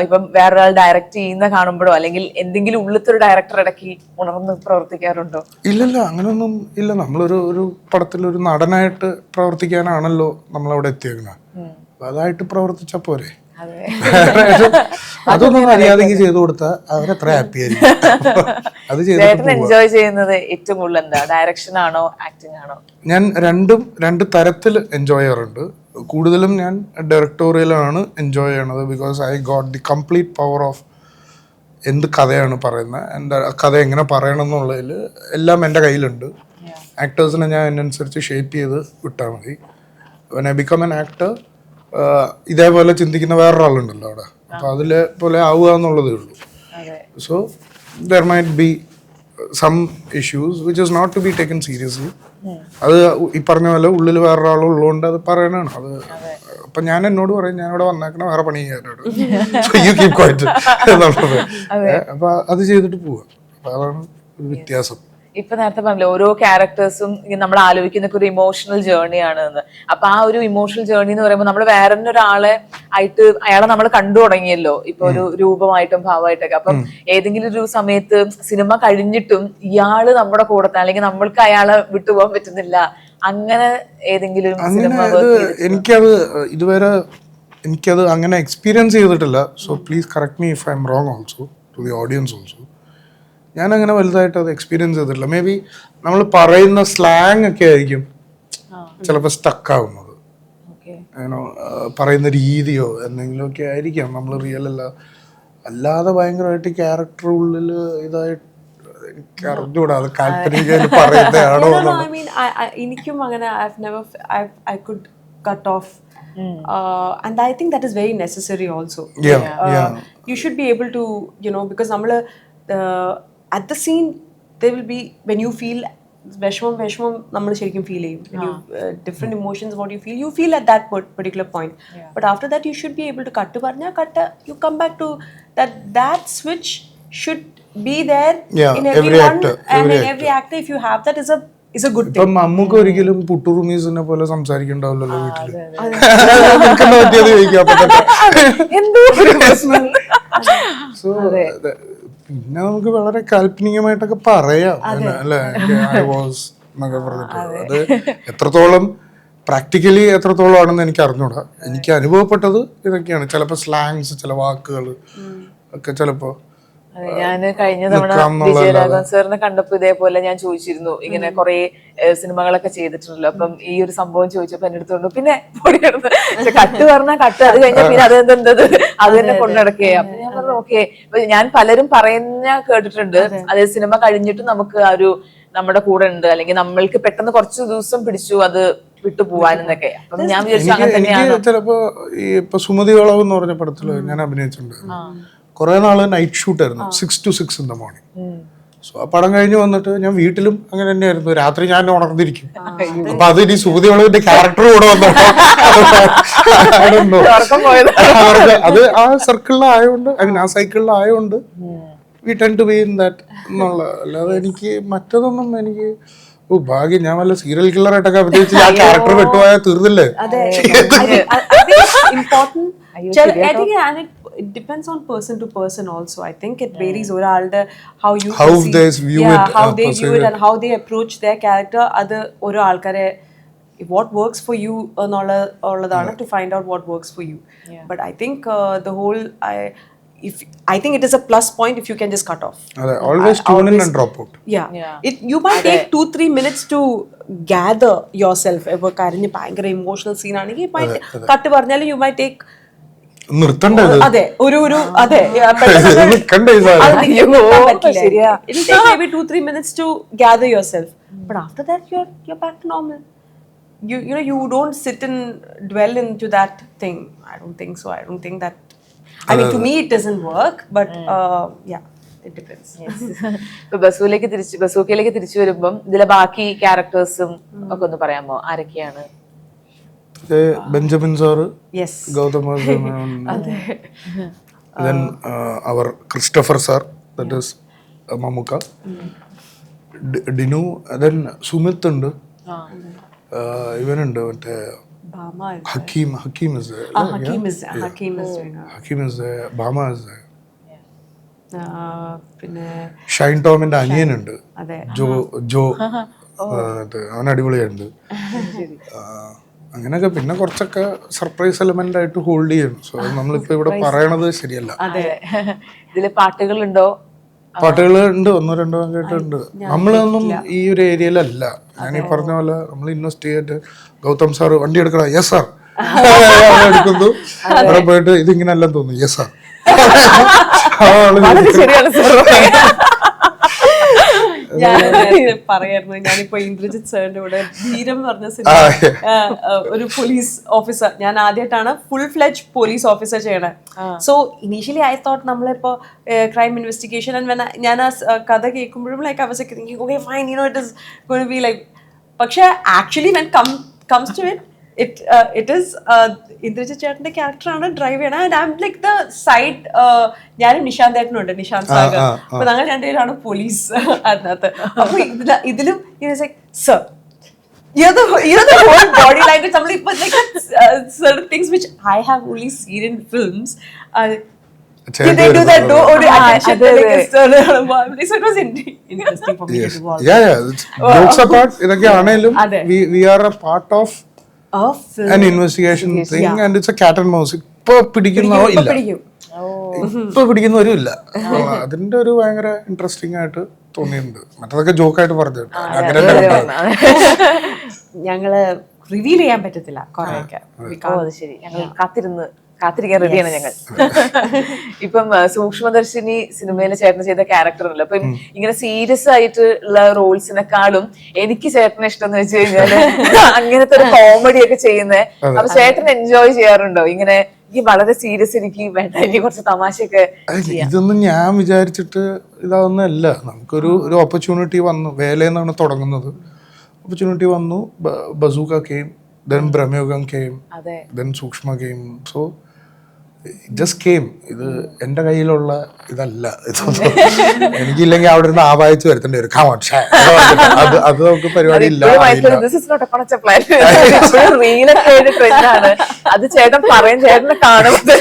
ഇപ്പം വേറൊരാൾ ഡയറക്ട് ചെയ്യുന്ന കാണുമ്പോഴോ അല്ലെങ്കിൽ എന്തെങ്കിലും ഉള്ളിലത്തെ ഒരു ഡയറക്ടർ ഇടയ്ക്ക് ഉണർന്ന് പ്രവർത്തിക്കാറുണ്ടോ? ഇല്ലല്ല, അങ്ങനെയൊന്നും ഇല്ല. നമ്മളൊരു പടത്തിലൊരു നടനായിട്ട് പ്രവർത്തിക്കാനാണല്ലോ നമ്മളവിടെ എത്തിയേക്കുന്നത്. അതായിട്ട് പ്രവർത്തിച്ചാ പോരെ. അതൊന്നും മര്യാദക്ക് ചെയ്തു കൊടുത്താൽ അവരെത്ര ഹാപ്പി ആയിരിക്കും. അത് എൻജോയ് ചെയ്യുന്നത് ഏറ്റവും കൂടുതൽ എന്താ, ഡയറക്ഷൻ ആണോ ആക്ടിങ് ആണോ? ഞാൻ രണ്ട് തരത്തിൽ എൻജോയ് ചെയ്യാറുണ്ട്. കൂടുതലും ഞാൻ ഡയറക്ടോറിയലാണ് എൻജോയ് ചെയ്യണത്, because I got the complete power of എന്ത് കഥയാണ് പറയുന്നത്, എൻ്റെ കഥ എങ്ങനെ പറയണം എന്നുള്ളതിൽ എല്ലാം എൻ്റെ കയ്യിലുണ്ട്. ആക്ടേഴ്സിനെ ഞാൻ അതിനനുസരിച്ച് ഷേപ്പ് ചെയ്ത് വിട്ടാൽ മതി. When I become an actor, ഇതേപോലെ ചിന്തിക്കുന്ന വേറൊരാളുണ്ടല്ലോ അവിടെ, അപ്പൊ അതിലെ പോലെ ആവുക എന്നുള്ളതേ ഉള്ളൂ. So there might be some issues which is not to be taken seriously. അത് ഈ പറഞ്ഞ പോലെ ഉള്ളിൽ വേറൊരാളുള്ളതുകൊണ്ട് അത് പറയണതാണ്. അത് അപ്പൊ ഞാൻ എന്നോട് പറയും, ഞാൻ ഇവിടെ വന്നേക്കണ വേറെ പണി ചെയ്യാനോട്, യു കീപ് ക്വയറ്റ് എന്നുള്ളത്. അപ്പൊ അത് ചെയ്തിട്ട് പോവുക. അപ്പൊ അതാണ് ഒരു വ്യത്യാസം. ഇപ്പൊ നേരത്തെ പറഞ്ഞില്ലേ, ഓരോ ക്യാരക്ടേഴ്സും നമ്മൾ ആലോചിക്കുന്ന ഒരു ഇമോഷണൽ ജേർണി ആണ് എന്ന്. അപ്പൊ ആ ഒരു ഇമോഷണൽ ജേർണി എന്ന് പറയുമ്പോൾ നമ്മൾ വേറെ ഒരാളെ ആയിട്ട് അയാളെ നമ്മൾ കണ്ടു തുടങ്ങിയല്ലോ, ഇപ്പൊ ഒരു രൂപമായിട്ടും ഭാവമായിട്ടൊക്കെ. അപ്പം ഏതെങ്കിലും ഒരു സമയത്ത് സിനിമ കഴിഞ്ഞിട്ടും ഇയാള് നമ്മുടെ കൂടത്തെ അല്ലെങ്കിൽ നമ്മൾക്ക് അയാളെ വിട്ടുപോകാൻ പറ്റുന്നില്ല, അങ്ങനെ ഏതെങ്കിലും സിനിമ? എനിക്കത് ഇതുവരെ അങ്ങനെ എക്സ്പീരിയൻസ് ചെയ്തിട്ടില്ല. So please correct me if I am wrong also, to the audience also. ഞാൻ അങ്ങനെ വലുതായിട്ട് അത് എക്സ്പീരിയൻസ് ചെയ്തിട്ടില്ല. മേ ബി നമ്മൾ പറയുന്ന സ്ലാങ് ഒക്കെ ആയിരിക്കും ചിലപ്പോൾ സ്റ്റക്ക് ആവുന്നത്, പറയുന്ന രീതിയോ എന്തെങ്കിലുമൊക്കെ ആയിരിക്കാം. നമ്മൾ റിയൽ അല്ലാതെ ഭയങ്കരമായിട്ട് ക്യാരക്ടർ ഉള്ളിൽ ഇതായിട്ട് അറിഞ്ഞൂടാ, അത് കാൽപ്പനികയിൽ പറയുന്നതാണോ. എനിക്കും അങ്ങനെ I could cut off, and I think that is very necessary also. You should be able to, because നമ്മൾ at the scene there will be, when you feel വിഷമം നമ്മൾ ശരിക്കും ഫീൽ ചെയ്യും. Different emotions, what you feel at that particular point. But after that you should be able to cut you come back to that switch should be there in everyone and in every actor. If you have that, is a is a good thing. ഇപ്പം അമ്മക്ക് ഒരിക്കലും പുട്ടുറുമീസിനെ പോലെ സംസാരിക്കണ്ടാവില്ലല്ലോ വീട്ടില്. നിനക്കെന്താ പറ്റിയത് ചോദിക്കാം. So പിന്നെ നമുക്ക് വളരെ കാൽപ്പനികമായിട്ടൊക്കെ പറയാം അല്ലെ, ഐ വാസ് എന്നൊക്കെ പറഞ്ഞിട്ട്. അത് എത്രത്തോളം പ്രാക്ടിക്കലി എത്രത്തോളം ആണെന്ന് എനിക്ക് അറിഞ്ഞൂടാ. എനിക്ക് അനുഭവപ്പെട്ടത് ഇതൊക്കെയാണ്. ചിലപ്പോൾ സ്ലാങ്സ്, ചില വാക്കുകൾ ഒക്കെ ചിലപ്പോ. ഞാൻ കഴിഞ്ഞ തവണ വിജയരാഘവൻ സാറിനെ കണ്ടപ്പോ ഇതേപോലെ ഞാൻ ചോദിച്ചിരുന്നു, ഇങ്ങനെ കുറെ സിനിമകളൊക്കെ ചെയ്തിട്ടുണ്ടല്ലോ, അപ്പം ഈ ഒരു സംഭവം ചോദിച്ചപ്പോ എന്റെ അടുത്തോണ്ട് പിന്നെ പൊടിയെടുത്ത് കട്ട് പറഞ്ഞാൽ കട്ട്, അത് കഴിഞ്ഞാൽ പിന്നെ അതെന്തത് അത് തന്നെ കൊണ്ടുനടക്കുക. അപ്പൊ ഞാൻ പറഞ്ഞു ഓക്കെ. ഞാൻ പലരും കേട്ടിട്ടുണ്ട്, അതായത് സിനിമ കഴിഞ്ഞിട്ട് നമുക്ക് ആ ഒരു നമ്മുടെ കൂടെ ഉണ്ട്, അല്ലെങ്കിൽ നമ്മൾക്ക് പെട്ടെന്ന് കുറച്ച് ദിവസം പിടിച്ചു അത് വിട്ടു പോവാനെന്നൊക്കെ. അപ്പം ഞാൻ വിചാരിച്ചു അങ്ങനെ തന്നെയാണ്. ചിലപ്പോ ഈ ഇപ്പൊ സുമതി വളവ് എന്ന് പറഞ്ഞ പടത്തില് ഞാൻ അഭിനയിച്ചിട്ടുണ്ട്. കുറെ നാള് നൈറ്റ് ഷൂട്ട് ആയിരുന്നു, 6 to 6 in the morning. So ആ പടം കഴിഞ്ഞ് വന്നിട്ട് ഞാൻ വീട്ടിലും അങ്ങനെ തന്നെയായിരുന്നു. രാത്രി ഞാൻ ഉണർന്നിരിക്കും. അപ്പൊ അത് ഇനി സുമതി വളവിന്റെ ക്യാരക്ടർ കൂടെ വന്നപ്പോ അത് ആ സർക്കിളിലായോണ്ട്, ആ സൈക്കിളിലായോണ്ട് we tend to be in that എന്നുള്ള. അല്ലാതെ എനിക്ക് മറ്റതൊന്നും എനിക്ക് ഭാഗ്യം, ഞാൻ വല്ല സീരിയൽ കില്ലറായിട്ടൊക്കെ അഭിനയിച്ച് ആ ക്യാരക്ടർ വിട്ടുപോയാൽ തീർന്നില്ലേ. It depends on person to person also. I think it varies oralde how you how they view it, how they view it and how they approach their character. Adu oru aalkare what works for you ennulla to find out what works for you. But I think the whole I think it is a plus point if you can just cut off. Always tune in and drop out. You might take 2-3 minutes to gather yourself. Ever karinju bhayangara emotional scene aanegi you might cut parnal, you might take നിർത്തണ്ടത്. അതെ ഒരു അതെ it'll take maybe 2-3 minutes to gather yourself, but after that you're back to normal. You know, you don't sit and dwell into that thing. I don't think so. I don't think that, I mean, to me it doesn't work, but yeah, it depends. ഇപ്പൊ ബസൂക്കയിലേക്ക് തിരിച്ചു വരുമ്പം ഇതിലെ ബാക്കി ക്യാരക്ടേഴ്സും ഒക്കെ ഒന്ന് പറയാമോ? ആരൊക്കെയാണ്? Benjamin sir, Yes. Gautham then our Christopher sir, that is Mammookka, Dinu, then Sumit ഉണ്ട്, ഇവനുണ്ട് മറ്റേ Bama is Hakeem is there. Hakeem is doing Hakeem is there. Bama is there. പിന്നെ ഷൈൻ ടോമിന്റെ അനിയനുണ്ട്, അതെ, ജോ അവൻ അടിപൊളിയുണ്ട്. അങ്ങനെയൊക്കെ പിന്നെ കുറച്ചൊക്കെ സർപ്രൈസ് എലമെന്റ് ആയിട്ട് ഹോൾഡ് ചെയ്യണം. സോ നമ്മളിപ്പോ ഇവിടെ പറയണത് ശരിയല്ല. അതെ. ഇതില് പാട്ടുകളുണ്ടോ? പാട്ടുകൾ ഉണ്ട്, 1-2 കേട്ടിട്ടുണ്ട്. നമ്മളൊന്നും ഈ ഒരു ഏരിയയിലല്ല. ഞാൻ ഈ പറഞ്ഞ പോലെ നമ്മൾ ഇൻവെസ്റ്റ് ചെയ്തിട്ട് ഗൗതം സാർ വണ്ടി എടുക്കണം, യെസ് സാർ എടുക്കുന്നു, അവിടെ പോയിട്ട് ഇതിങ്ങനെ എല്ലാം തോന്നുന്നു, യെസ് സാർ. ഞാൻ പറയായിരുന്നു, ഞാനിപ്പോ ഇന്ദ്രജിത്ത് സാറിന്റെ കൂടെ ധീരം എന്ന് പറഞ്ഞ സിനിമ, ഒരു പോലീസ് ഓഫീസർ, ഞാൻ ആദ്യമായിട്ടാണ് ഫുൾ ഫ്ലെഡ്ജ് പോലീസ് ഓഫീസർ ചെയ്യണേ. സോ ഇനീഷ്യലി ഐ തോട്ട് നമ്മളിപ്പോ ക്രൈം ഇൻവെസ്റ്റിഗേഷൻ, ഞാൻ ആ കഥ കേൾക്കുമ്പോഴും like I was like thinking, okay fine, you know, it is going to be like, പക്ഷെ actually when comes to it is Indrajith ചേട്ടന്റെ ക്യാരക്ടറാണ് drive ചെയ്യണത്, and I M like the side. ഞാനും നിശാന്ത് ഏട്ടനുണ്ട്, നിശാന്ത് സാഗർ, അപ്പൊ ഞങ്ങൾ രണ്ടുപേരാണ് പോലീസ് അതിനകത്ത്. അപ്പൊ ഇതിലും sir, you're the whole body language. Somebody put like certain things which I have only seen in films. They do that attention to like a certain one. So it was interesting for me to watch. Yeah. Jokes apart, ഇതൊക്കെ ആണെങ്കിലും we are a part of an investigation thing, and it's a cat and mouse. ഇപ്പൊ പിടിക്കുന്നവരും ഇല്ല. അതിന്റെ ഒരു ഭയങ്കര interesting ആയിട്ട് തോന്നിയിട്ടുണ്ട്. മറ്റതൊക്കെ ജോക്കായിട്ട് പറഞ്ഞു. ഞങ്ങള് റിവീൽ ചെയ്യാൻ പറ്റത്തില്ല കുറെയൊക്കെ. ശരി, ഞങ്ങൾ കാത്തിരിക്കാൻ റെഡിയാണ് ഞങ്ങൾ. ഇപ്പം സൂക്ഷ്മദർശിനി സിനിമയിലെ ചേട്ടൻ ചെയ്ത ക്യാരക്ടർ ഉണ്ടല്ലോ, അപ്പം ഇങ്ങനെ സീരിയസ് ആയിട്ടുള്ള റോൾസിനെക്കാളും എനിക്ക് ചേട്ടനെ ഇഷ്ടം എന്ന് വെച്ച് കഴിഞ്ഞാല് അങ്ങനത്തെ ഒരു കോമഡി ഒക്കെ ചെയ്യുന്നത്. അപ്പൊ ചേട്ടൻ എൻജോയ് ചെയ്യാറുണ്ടോ ഇങ്ങനെ? എനിക്ക് വളരെ സീരിയസ് എനിക്ക് വേണ്ട, എനിക്ക് കുറച്ച് തമാശയൊക്കെ. ഇതൊന്നും ഞാൻ വിചാരിച്ചിട്ട് ഇതൊന്നുമല്ല. നമുക്കൊരു ഓപ്പർച്യൂണിറ്റി വന്നു. വേലയെന്നാണ് തുടങ്ങുന്നത്. ഓപ്പർച്യൂണിറ്റി വന്നു, bazooka came, then Bramayugam came, then സൂക്ഷ്മ കെയിം. So just came. ഇത് എൻ്റെ കയ്യിലുള്ള ഇതല്ല, ഇതൊന്നും എനിക്കില്ലെങ്കിൽ അവിടെ നിന്ന് ആവാഹിച്ച് വരുത്തേണ്ടി വരും. അത് നമുക്ക് പരിപാടി ഇല്ല. അത് ചേട്ടൻ പറയും, ചേട്ടനെ കാണുമ്പോൾ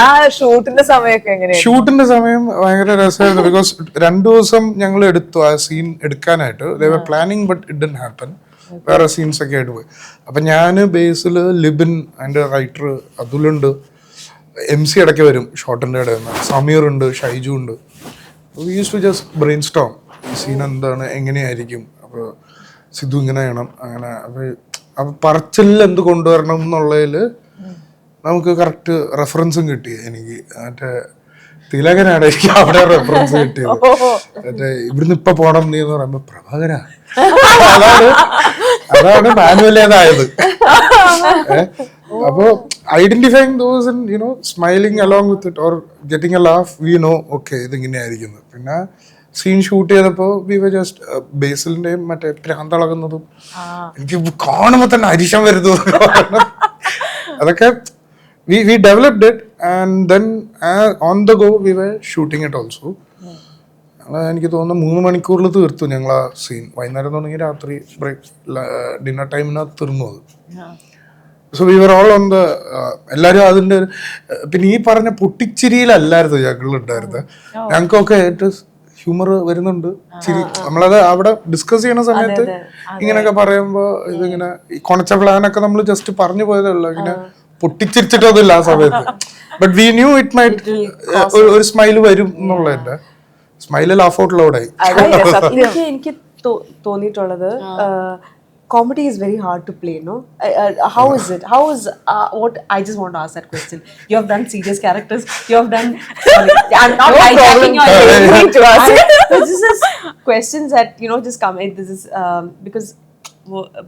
ആ ഷൂട്ടിന്റെ സമയമൊക്കെ എങ്ങനെയാ? ഷൂട്ടിന്റെ സമയം ഭയങ്കര രസമായിരുന്നു. ബിക്കോസ് 2 ദിവസം ഞങ്ങൾ എടുത്തു ആ സീൻ എടുക്കാനായിട്ട്. They were planning but it didn't happen. വേറെ സീൻസ് ഒക്കെ ആയിട്ട് പോയി. അപ്പൊ ഞാൻ ബേസിൽ ലിബിൻ, അതിന്റെ റൈറ്റർ അതുലുണ്ട്, MC ഇടയ്ക്ക് വരും ഷോട്ടിന്റെ ഇടയിൽ നിന്ന്, സമീർ ഉണ്ട്, ഷൈജു ഉണ്ട്. We use to just brainstorm, ഈ സീൻ എന്താണ്, എങ്ങനെയായിരിക്കും, അപ്പോൾ സിദ്ധു ഇങ്ങനെ ചെയ്യണം, അങ്ങനെ. അപ്പൊ പറച്ചിലിൽ എന്ത് കൊണ്ടുവരണം എന്നുള്ളതിൽ നമുക്ക് കറക്റ്റ് റെഫറൻസും കിട്ടി. എനിക്ക് മറ്റേ തിലകനാണ് എനിക്ക് അവിടെ റെഫറൻസ് കിട്ടിയത്. മറ്റേ ഇവിടുന്ന് ഇപ്പൊ പോണം നീ എന്ന് പറയുമ്പോ പ്രഭാകര, അതാണ് മാനുവലേതായത്. അപ്പോ identifying those and you know smiling along with it or getting a laugh, we know okay ഇതിങ്ങനെയായിരിക്കുന്നു. പിന്നെ സീൻ ഷൂട്ട് ചെയ്തപ്പോ വി വർ ജസ്റ്റ് ബേസിലിന്റെയും മറ്റേ ഭ്രാന്തളകുന്നതും എനിക്ക് കാണുമ്പോ തന്നെ അരിശം വരുന്നു. അതൊക്കെ we developed it and then on the go we were shooting it also. എനിക്ക് തോന്നുന്നു 3 മണിക്കൂറിൽ തീർത്തു ഞങ്ങൾ ആ സീൻ. വൈകുന്നേരം തുടങ്ങി രാത്രി ബ്രേക്ക് ഡിന്നർ ടൈമിനകത്ത് തീർന്നു അത്. So we were all on the എല്ലാവരും അതിൻ്റെ. പിന്നെ ഈ പറഞ്ഞ പൊട്ടിച്ചിരിയിലല്ലായിരുന്നു ഞങ്ങളുണ്ടായിരുന്നത്. ഞങ്ങൾക്കൊക്കെ ഏറ്റവും ഹ്യൂമർ വരുന്നുണ്ട്, ചിരി. നമ്മളത് അവിടെ ഡിസ്കസ് ചെയ്യണ സമയത്ത് ഇങ്ങനെയൊക്കെ പറയുമ്പോൾ ഇതിങ്ങനെ കൊണച്ച പ്ലാനൊക്കെ നമ്മൾ ജസ്റ്റ് പറഞ്ഞു പോയതേ ഉള്ളൂ. ഇങ്ങനെ പൊട്ടിച്ചിരിച്ചിട്ടൊന്നുമില്ല ആ സമയത്ത്. But we new it might ഒരു സ്മൈല് വരും എന്നുള്ളതിന്റെ സ്മൈല് ലാഫ് ഔട്ട് ലൗഡായി. എനിക്ക് തോന്നിയിട്ടുള്ളത് comedy is very hard to play, no? How is it? How is what? I just want to ask that question. You have done serious characters. You have done. Sorry, I'm not hijacking your anything to us. This is questions that just come in. This is because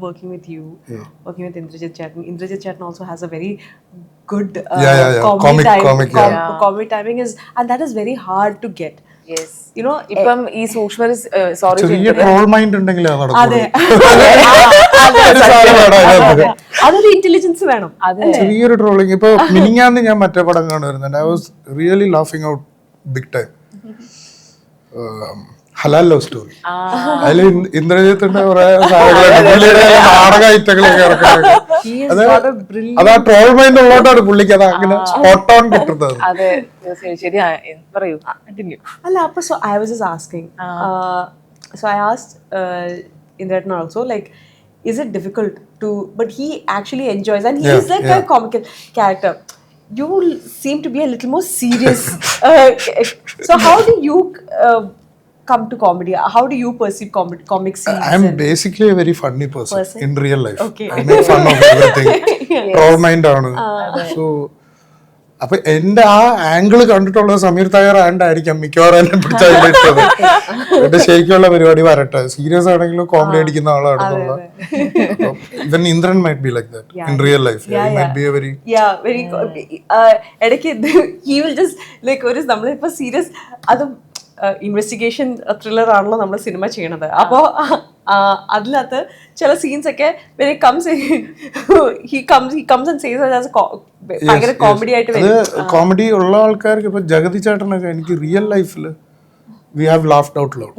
working with you, working with Indrajit Chattan. Indrajit Chattan also has a very good comedy timing is, and that is very hard to get. Yes. ഇപ്പം ഈ സൂക്ഷ്മ sorry ചെറിയ troll mind ഉണ്ടെങ്കിൽ അതൊരു intelligence വേണം. ചെറിയൊരു trawling. ഇപ്പൊ മിനിങ്ങാന്ന് ഞാൻ മറ്റേ പടം കാണുമായിരുന്നു. I was really laughing out big time. Halal Love Story. അതിൽ ഇന്ദ്രജിത്തിന്റെ കുറെ നാടക ഐറ്റങ്ങളൊക്കെ ഇറക്കുന്നത്. അത് ആ ട്രോൾ മൈൻഡ് ഉള്ളതുകൊണ്ടാണ് പുള്ളിക്ക് അത് അങ്ങനെ സ്പോട്ട് ഓൺ കിട്ടുന്നത്. അല്ല, അപ്പൊ so I was just asking. So I asked Indrajit also, like, is it difficult to? But he actually enjoys, and he is like a comical character. You seem to be a little more serious. So how do you come to comedy? How do you perceive comic scenes? I'm basically a very funny person in real life. Okay. I make fun of everything. Troll mind ആണ്. So അപ്പൊ എന്റെ ആ angle കണ്ടിട്ടുള്ള സമീർ തയ്യാർ ആണ്ടായിരിക്കാം മിക്കവാറും എന്നെ പിടിച്ചത്. എന്റെ ശരിക്കുള്ള പരിപാടി വരട്ടെ. സീരിയസ് ആണെങ്കിലും കോമഡി അടിക്കുന്ന ആളാണെന്നുള്ള. Even Indran might be like that in real life. He might be a very ഇടയ്ക്ക് he will just like ഒരു നമ്മളിപ്പോ സീരിയസ് അത് ഇൻവെസ്റ്റിഗേഷൻ ത്രില്ലർ ആണല്ലോ നമ്മൾ സിനിമ ചെയ്യണത്. അപ്പോൾ അതിനകത്ത് ചില സീൻസ് ഒക്കെ ഭയങ്കര കോമഡി ആയിട്ട് വരും. കോമഡി ഉള്ള ആൾക്കാർക്ക് ഇപ്പൊ ജഗതി ചേട്ടനൊക്കെ എനിക്ക് റിയൽ ലൈഫിൽ we have laughed out loud.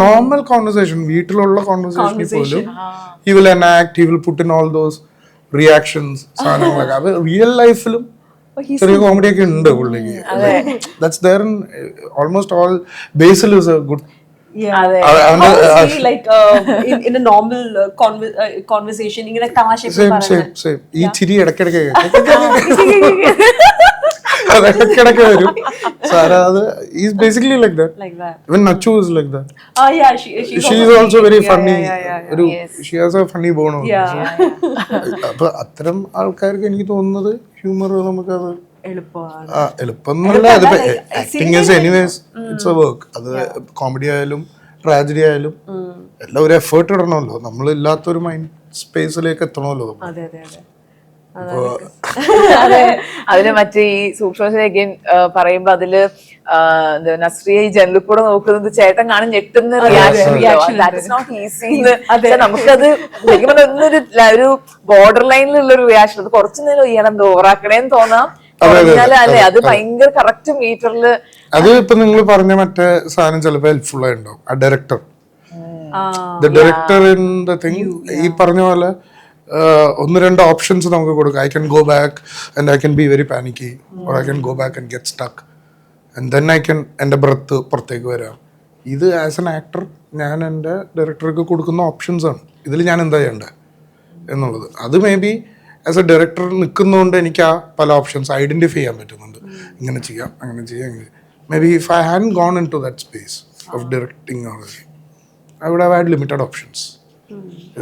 Normal conversation, വീട്ടിലുള്ള കോൺവെർസേഷനിൽ പോലും he will enact, he will put in all those reactions സാധനങ്ങളൊക്കെ. അപ്പൊ റിയൽ ലൈഫിലും ചെറിയ കോമഡി ഒക്കെ ഉണ്ട് പുള്ളിക്ക്. That's there in almost all. Basil is a good. How is he like in a normal conversation? ഇങ്ങനെ തമാശ same. ഈ ചിരി ഇടയ്ക്കിടയ്ക്ക് ഇടയ്ക്കിടയ്ക്ക് വരും. അത് is basically like that. Even Nachu is like that. Yeah, she is also very funny. She has a funny bone. അപ്പൊ അത്തരം ആൾക്കാർക്ക് എനിക്ക് തോന്നുന്നത് ഹ്യൂമർ നമുക്കത് എളുപ്പമൊന്നുമല്ല. അത് acting is anyways it's A work. അത് കോമഡി ആയാലും ട്രാജഡി ആയാലും എല്ലാം ഒരു എഫേർട്ട് ഇടണമല്ലോ. നമ്മളില്ലാത്തൊരു മൈൻഡ് സ്പേസിലേക്ക് എത്തണമല്ലോ. അതെ, അതിന് മറ്റേ ഈ സൂക്ഷ്മ അഗൈൻ പറയുമ്പോ അതില് നസ്രിയ ഈ ജനലിൽ കൂടെ നോക്കുന്നത് ചേട്ടൻ കാണും ഞെട്ടുന്ന റിയാക്ഷൻ. നമുക്കത് ശരിക്കും പറഞ്ഞാൽ ഒരു ബോർഡർ ലൈനിലുള്ള ഒരു റിയാക്ഷൻ. അത് കുറച്ചു നേരം ഇയാളെന്തോ ഓവറാക്കണേന്ന് തോന്നാം. അല്ലെ, അത് ഭയങ്കര കറക്റ്റ് മീറ്ററില്. അത് ഇപ്പൊ നിങ്ങൾ പറഞ്ഞ മറ്റേ സാധനം ചിലപ്പോ ഹെൽപ്ഫുൾ ആയിട്ടുണ്ടാവും. ആ ഡയറക്ടർ, ഇൻ ദ തിങ്, ഈ പറഞ്ഞ പോലെ ഒന്ന് രണ്ട് ഓപ്ഷൻസ് നമുക്ക് കൊടുക്കാം. I can go back and I can be very panicky, or I can go back and get stuck and then I can എൻ്റെ ബ്രത്ത് പുറത്തേക്ക് വരാം. ഇത് ആസ് എൻ ആക്ടർ ഞാൻ എൻ്റെ ഡയറക്ടർക്ക് കൊടുക്കുന്ന ഓപ്ഷൻസ് ആണ്. ഇതിൽ ഞാൻ എന്താ ചെയ്യേണ്ടത് എന്നുള്ളത്. അത് maybe as a director നിൽക്കുന്നതുകൊണ്ട് എനിക്ക് ആ പല ഓപ്ഷൻസ് ഐഡൻറ്റിഫൈ ചെയ്യാൻ പറ്റുന്നുണ്ട്. ഇങ്ങനെ ചെയ്യാം, അങ്ങനെ ചെയ്യാം, ഇങ്ങനെ. Maybe if I had gone into that space of directing already, I would have had limited options.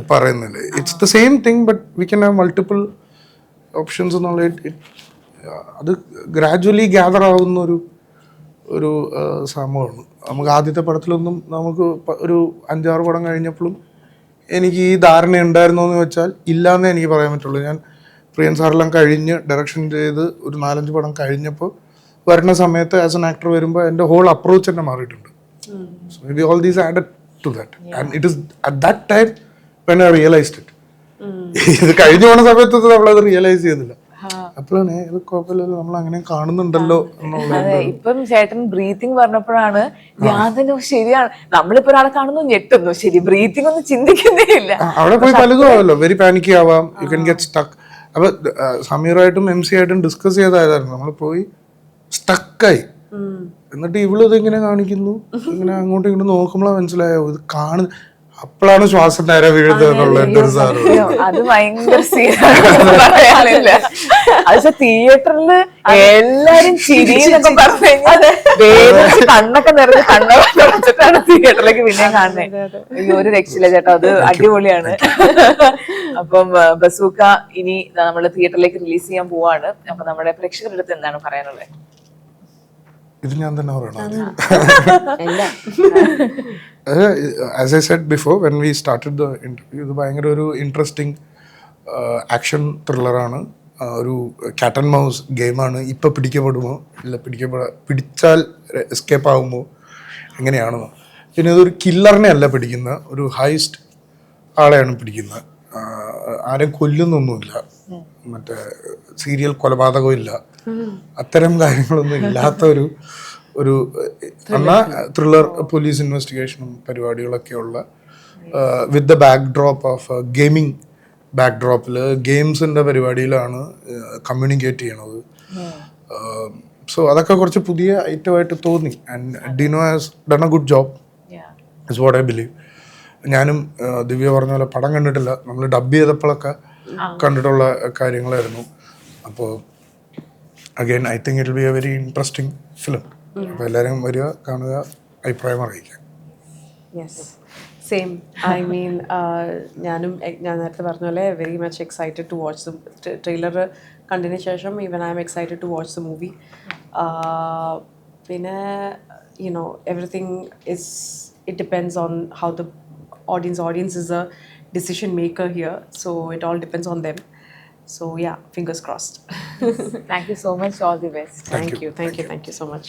പറയുന്നില്ലേ, it's the same thing but we can have multiple options എന്നുള്ള അത് ഗ്രാജുവലി ഗ്യാദർ ആവുന്ന ഒരു സംഭവമാണ്. നമുക്ക് ആദ്യത്തെ പടത്തിലൊന്നും നമുക്ക് ഒരു 5-6 പടം കഴിഞ്ഞപ്പോഴും എനിക്ക് ഈ ധാരണ ഉണ്ടായിരുന്നോ എന്ന് വെച്ചാൽ ഇല്ലയെന്നേ എനിക്ക് പറയാൻ പറ്റുള്ളൂ. ഞാൻ പ്രിയൻ സാറെല്ലാം കഴിഞ്ഞ് ഡയറക്ഷൻ ചെയ്ത് ഒരു 4-5 പടം കഴിഞ്ഞപ്പോൾ വരുന്ന സമയത്ത് ആസ് എൻ ആക്ടർ വരുമ്പോൾ എൻ്റെ ഹോൾ അപ്രോച്ച് തന്നെ മാറിയിട്ടുണ്ട്. So may be all these added to that, and it is at that time when I realized it. ഇത് കഴിഞ്ഞു പോണ സമയത്ത് നമ്മളത് റിയലൈസ് ചെയ്യുന്നില്ല. അപ്പോഴാണ് ഇത് കുഴപ്പമില്ലല്ലോ, നമ്മൾ അങ്ങനെ കാണുന്നുണ്ടല്ലോ എന്നുള്ളത്. ഇപ്പം ചേട്ടൻ ബ്രീത്തിങ് പറഞ്ഞപ്പോഴാണ് യാതൊരു ശരിയാണ്. നമ്മളിപ്പോ ഒരാളെ കാണുന്നു ഞെട്ടുന്നു, ശരി, ബ്രീത്തിങ് ഒന്നും ചിന്തിക്കുന്നേ ഇല്ല. അവിടെ പോയി പലതും ആവല്ലോ, വെരി പാനിക്കി ആവാം, യു ക്യാൻ ഗെറ്റ് സ്റ്റക്ക്. അപ്പൊ സമീറായിട്ടും MC ആയിട്ടും ഡിസ്കസ് ചെയ്തായിരുന്നു. നമ്മൾ പോയി സ്റ്റക്കായി. എന്നിട്ട് ഇവള് ഇതെങ്ങനെ കാണിക്കുന്നു, ഇങ്ങനെ അങ്ങോട്ടും ഇങ്ങോട്ടും നോക്കുമ്പോഴാണ് മനസ്സിലായോ ഇത് കാണുന്ന. അപ്പോഴാണ് ശ്വാസം നേരെ വീഴുന്നത് എന്നുള്ള എന്റെ ഒരു സാധനം. അത് ഭയങ്കര പറയാനില്ല. അത് തിയേറ്ററില് എല്ലാരും ചിരിയെന്നൊക്കെ പറഞ്ഞു കഴിഞ്ഞാൽ കണ്ണൊക്കെ നിറഞ്ഞ് കണ്ണൊക്കെ തിയേറ്ററിലേക്ക് പിന്നെയും കാണുന്നത്. ഒരു രക്ഷയില്ല ചേട്ടാ, അത് അടിപൊളിയാണ്. അപ്പം ബസൂക്ക ഇനി നമ്മള് തിയേറ്ററിലേക്ക് റിലീസ് ചെയ്യാൻ പോവാണ്. അപ്പൊ നമ്മുടെ പ്രേക്ഷകരുടെ അടുത്ത് എന്താണ് പറയാനുള്ളത്? ഇത് ഞാൻ തന്നെ പറയണം. As I said before when we started the interview, ഇത് ഭയങ്കര ഒരു ഇൻട്രസ്റ്റിംഗ് ആക്ഷൻ ത്രില്ലറാണ്. ഒരു ക്യാറ്റ് ആൻഡ് മൗസ് ഗെയിമാണ്. ഇപ്പം പിടിക്കപ്പെടുമോ ഇല്ല, പിടിച്ചാൽ എസ്കേപ്പ് ആകുമോ എങ്ങനെയാണെന്നോ. പിന്നെ ഇതൊരു കില്ലറിനെ അല്ല പിടിക്കുന്ന, ഒരു ഹൈസ്റ്റ് ആളെയാണ് പിടിക്കുന്നത്. ആരെയും കൊല്ലുന്നൊന്നുമില്ല, മറ്റേ സീരിയൽ കൊലപാതകവും ഇല്ല, അത്തരം കാര്യങ്ങളൊന്നും ഇല്ലാത്ത ഒരു എന്നാൽ ത്രില്ലർ പോലീസ് ഇൻവെസ്റ്റിഗേഷനും പരിപാടികളൊക്കെയുള്ള with the backdrop of gaming ബാക്ക് ഡ്രോപ്പിൽ ഗെയിംസിൻ്റെ പരിപാടിയിലാണ് കമ്മ്യൂണിക്കേറ്റ് ചെയ്യണത്. സോ അതൊക്കെ കുറച്ച് പുതിയ ഐറ്റമായിട്ട് തോന്നി. And Dino has done a good job is what I believe. ഞാനും ദിവ്യ പറഞ്ഞ പോലെ പടം കണ്ടിട്ടില്ല, നമ്മൾ ഡബ് ചെയ്തപ്പോഴൊക്കെ കണ്ടിട്ടുള്ള കാര്യങ്ങളായിരുന്നു. അപ്പോൾ again I think it will B A very interesting film. അപ്പോൾ എല്ലാവരും വരിക, കാണുക, അഭിപ്രായം അറിയിക്കാം. സെയിം, ഐ മീൻ ഞാൻ നേരത്തെ പറഞ്ഞ പോലെ very much excited to watch the trailer കണ്ടതിന് ശേഷം even I am excited to watch the movie. പിന്നെ you know everything it depends on how the audience is a decision maker here, so it all depends on them. So yeah, fingers crossed. Thank you so much, all the best. Thank you so much.